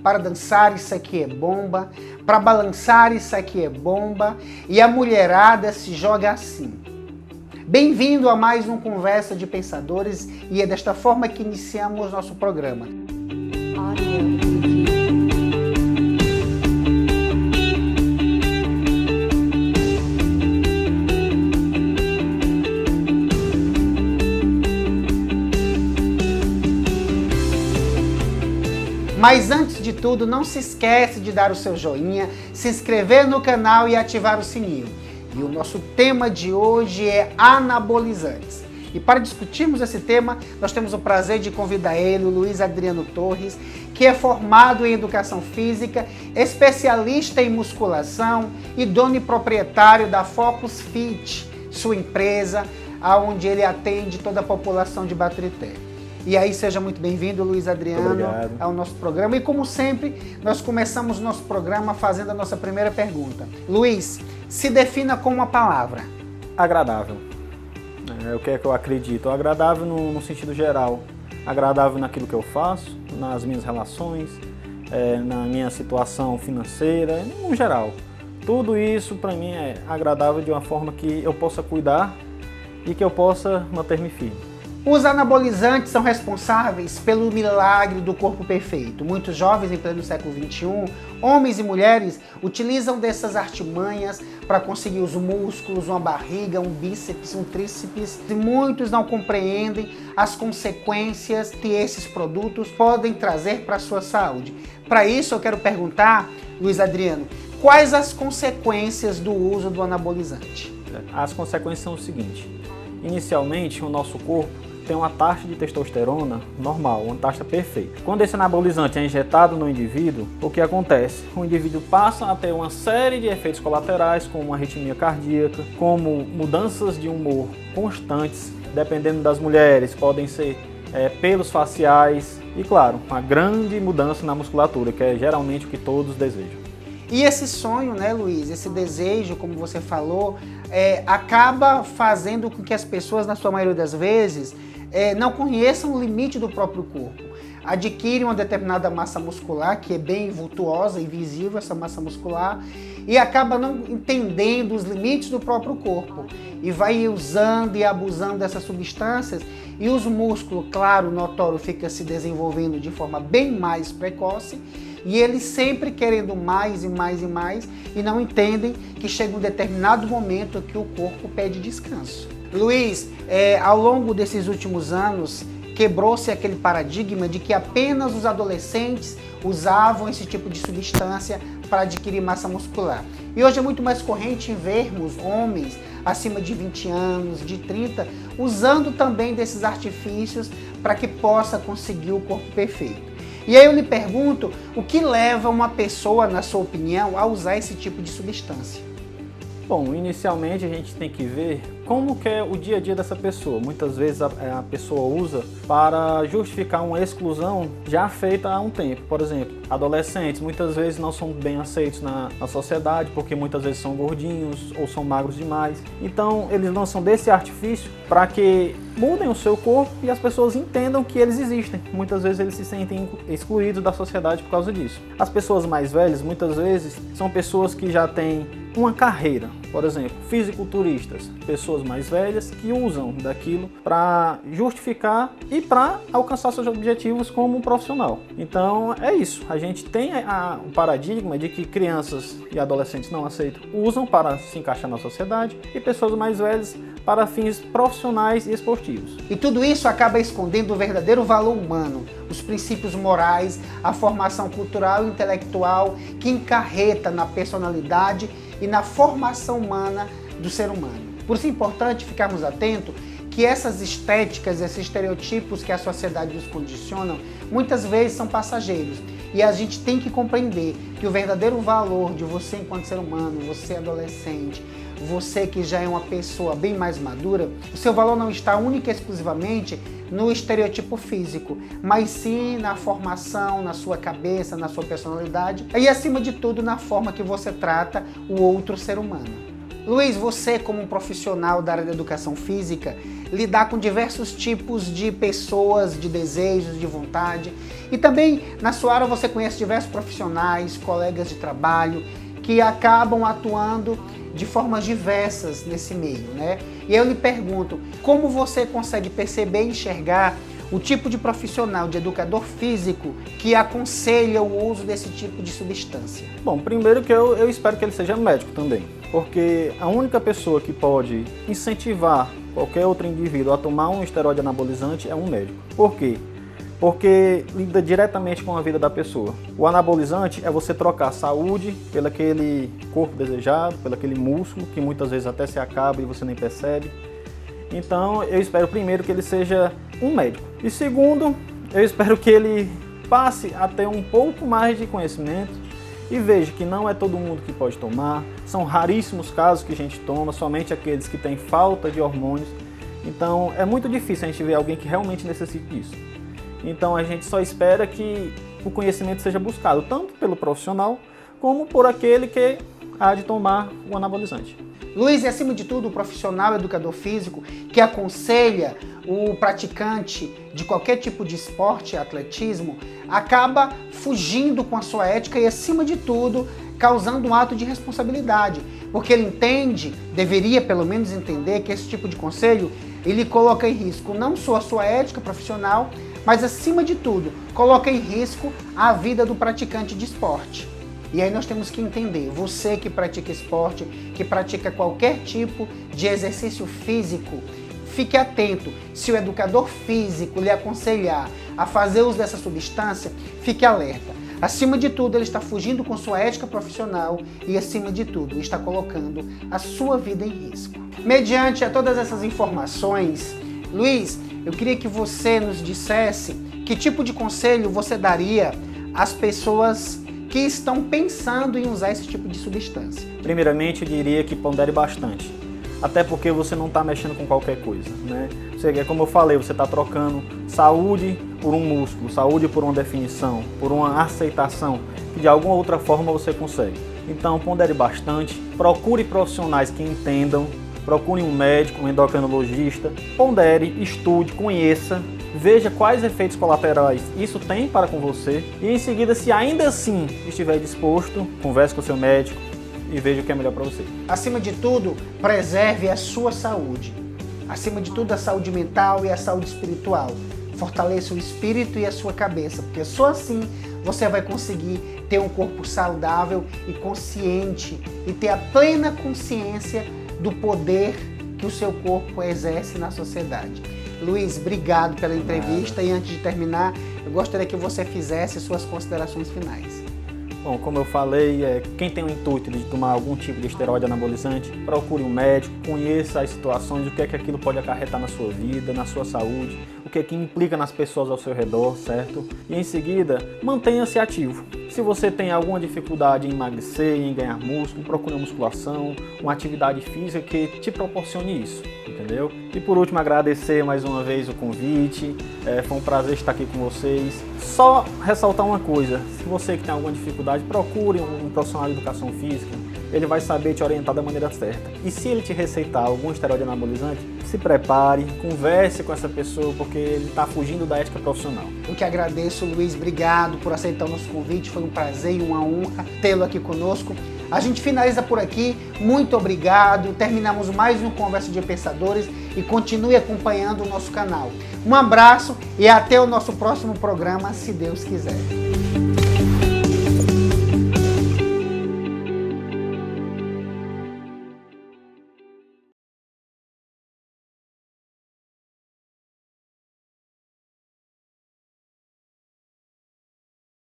Para dançar isso aqui é bomba, para balançar isso aqui é bomba, e a mulherada se joga assim. Bem-vindo a mais um Conversa de Pensadores, e é desta forma que iniciamos nosso programa. Mas antes de tudo, não se esquece de dar o seu joinha, se inscrever no canal e ativar o sininho. E o nosso tema de hoje é anabolizantes. E para discutirmos esse tema, nós temos o prazer de convidar ele, o Luiz Adriano Torres, que é formado em Educação Física, especialista em musculação e dono e proprietário da Focus Fit, sua empresa, onde ele atende toda a população de Baturité. E aí, seja muito bem-vindo, Luiz Adriano, ao nosso programa. E como sempre, nós começamos nosso programa fazendo a nossa primeira pergunta. Luiz, se defina com uma palavra. Agradável. É o que é que eu acredito. Agradável no sentido geral. Agradável naquilo que eu faço, nas minhas relações, na minha situação financeira, no geral. Tudo isso, para mim, é agradável de uma forma que eu possa cuidar e que eu possa manter-me firme. Os anabolizantes são responsáveis pelo milagre do corpo perfeito. Muitos jovens em pleno século XXI, homens e mulheres, utilizam dessas artimanhas para conseguir os músculos, uma barriga, um bíceps, um tríceps. E muitos não compreendem as consequências que esses produtos podem trazer para a sua saúde. Para isso eu quero perguntar, Luiz Adriano, quais as consequências do uso do anabolizante? As consequências são o seguinte. Inicialmente, o nosso corpo tem uma taxa de testosterona normal, uma taxa perfeita. Quando esse anabolizante é injetado no indivíduo, o que acontece? O indivíduo passa a ter uma série de efeitos colaterais, como uma arritmia cardíaca, como mudanças de humor constantes, dependendo das mulheres, podem ser pelos faciais e, claro, uma grande mudança na musculatura, que é geralmente o que todos desejam. E esse sonho, né, Luiz, esse desejo, como você falou, acaba fazendo com que as pessoas, na sua maioria das vezes, não conheçam o limite do próprio corpo. Adquirem uma determinada massa muscular, que é bem vultuosa e visível, essa massa muscular, e acaba não entendendo os limites do próprio corpo. E vai usando e abusando dessas substâncias, e os músculos, claro, notório, fica se desenvolvendo de forma bem mais precoce, e eles sempre querendo mais e mais e mais, e não entendem que chega um determinado momento que o corpo pede descanso. Luiz, ao longo desses últimos anos, quebrou-se aquele paradigma de que apenas os adolescentes usavam esse tipo de substância para adquirir massa muscular. E hoje é muito mais corrente vermos homens acima de 20 anos, de 30, usando também desses artifícios para que possa conseguir o corpo perfeito. E aí eu lhe pergunto, o que leva uma pessoa, na sua opinião, a usar esse tipo de substância? Bom, inicialmente a gente tem que ver como que é o dia a dia dessa pessoa. Muitas vezes a pessoa usa para justificar uma exclusão já feita há um tempo. Por exemplo, adolescentes muitas vezes não são bem aceitos na sociedade porque muitas vezes são gordinhos ou são magros demais. Então eles lançam desse artifício para que mudem o seu corpo e as pessoas entendam que eles existem. Muitas vezes eles se sentem excluídos da sociedade por causa disso. As pessoas mais velhas muitas vezes são pessoas que já têm uma carreira, por exemplo, fisiculturistas, pessoas mais velhas que usam daquilo para justificar e para alcançar seus objetivos como um profissional. Então é isso, a gente tem o paradigma de que crianças e adolescentes não aceitam, usam para se encaixar na sociedade e pessoas mais velhas para fins profissionais e esportivos. E tudo isso acaba escondendo o verdadeiro valor humano, os princípios morais, a formação cultural e intelectual que encarreta na personalidade e na formação humana do ser humano. Por isso é importante ficarmos atentos que essas estéticas, esses estereotipos que a sociedade nos condicionam, muitas vezes são passageiros. E a gente tem que compreender que o verdadeiro valor de você enquanto ser humano, você adolescente, você que já é uma pessoa bem mais madura, o seu valor não está única e exclusivamente no estereotipo físico, mas sim na formação, na sua cabeça, na sua personalidade e, acima de tudo, na forma que você trata o outro ser humano. Luiz, você como um profissional da área da educação física, lidar com diversos tipos de pessoas, de desejos, de vontade. E também na sua área você conhece diversos profissionais, colegas de trabalho, que acabam atuando de formas diversas nesse meio, né? E eu lhe pergunto, como você consegue perceber e enxergar o tipo de profissional, de educador físico, que aconselha o uso desse tipo de substância? Bom, primeiro que eu espero que ele seja médico também, porque a única pessoa que pode incentivar qualquer outro indivíduo a tomar um esteroide anabolizante é um médico. Por quê? Porque lida diretamente com a vida da pessoa. O anabolizante é você trocar a saúde pelo aquele corpo desejado, pelo aquele músculo, que muitas vezes até se acaba e você nem percebe. Então, eu espero primeiro que ele seja um médico. E segundo, eu espero que ele passe a ter um pouco mais de conhecimento e veja que não é todo mundo que pode tomar. São raríssimos casos que a gente toma, somente aqueles que têm falta de hormônios. Então, é muito difícil a gente ver alguém que realmente necessite disso. Então, a gente só espera que o conhecimento seja buscado, tanto pelo profissional, como por aquele que há de tomar o anabolizante. Luiz, e acima de tudo, o profissional educador físico que aconselha o praticante de qualquer tipo de esporte, atletismo, acaba fugindo com a sua ética e, acima de tudo, causando um ato de responsabilidade. Porque ele entende, deveria pelo menos entender, que esse tipo de conselho, ele coloca em risco não só a sua ética profissional, mas, acima de tudo, coloca em risco a vida do praticante de esporte. E aí nós temos que entender, você que pratica esporte, que pratica qualquer tipo de exercício físico, fique atento. Se o educador físico lhe aconselhar a fazer uso dessa substância, fique alerta. Acima de tudo, ele está fugindo com sua ética profissional e, acima de tudo, está colocando a sua vida em risco. Mediante a todas essas informações, Luiz, eu queria que você nos dissesse que tipo de conselho você daria às pessoas que estão pensando em usar esse tipo de substância. Primeiramente, eu diria que pondere bastante, até porque você não está mexendo com qualquer coisa, né? Como eu falei, você está trocando saúde por um músculo, saúde por uma definição, por uma aceitação, que de alguma outra forma você consegue. Então, pondere bastante, procure profissionais que entendam, procure um médico, um endocrinologista, pondere, estude, conheça, veja quais efeitos colaterais isso tem para com você e, em seguida, se ainda assim estiver disposto, converse com o seu médico e veja o que é melhor para você. Acima de tudo, preserve a sua saúde. Acima de tudo, a saúde mental e a saúde espiritual. Fortaleça o espírito e a sua cabeça, porque só assim você vai conseguir ter um corpo saudável e consciente e ter a plena consciência do poder que o seu corpo exerce na sociedade. Luiz, obrigado pela entrevista e, antes de terminar, eu gostaria que você fizesse suas considerações finais. Bom, como eu falei, quem tem o intuito de tomar algum tipo de esteroide anabolizante, procure um médico, conheça as situações, o que é que aquilo pode acarretar na sua vida, na sua saúde, o que é que implica nas pessoas ao seu redor, certo? E, em seguida, mantenha-se ativo. Se você tem alguma dificuldade em emagrecer, em ganhar músculo, procure uma musculação, uma atividade física que te proporcione isso, entendeu? E, por último, agradecer mais uma vez o convite, foi um prazer estar aqui com vocês. Só ressaltar uma coisa, se você que tem alguma dificuldade, procure um profissional de educação física, ele vai saber te orientar da maneira certa. E se ele te receitar algum esteroide anabolizante, se prepare, converse com essa pessoa, porque ele está fugindo da ética profissional. Eu que agradeço, Luiz, obrigado por aceitar o nosso convite, foi um prazer e uma honra tê-lo aqui conosco. A gente finaliza por aqui, muito obrigado, terminamos mais um Conversa de Pensadores e continue acompanhando o nosso canal. Um abraço e até o nosso próximo programa, se Deus quiser.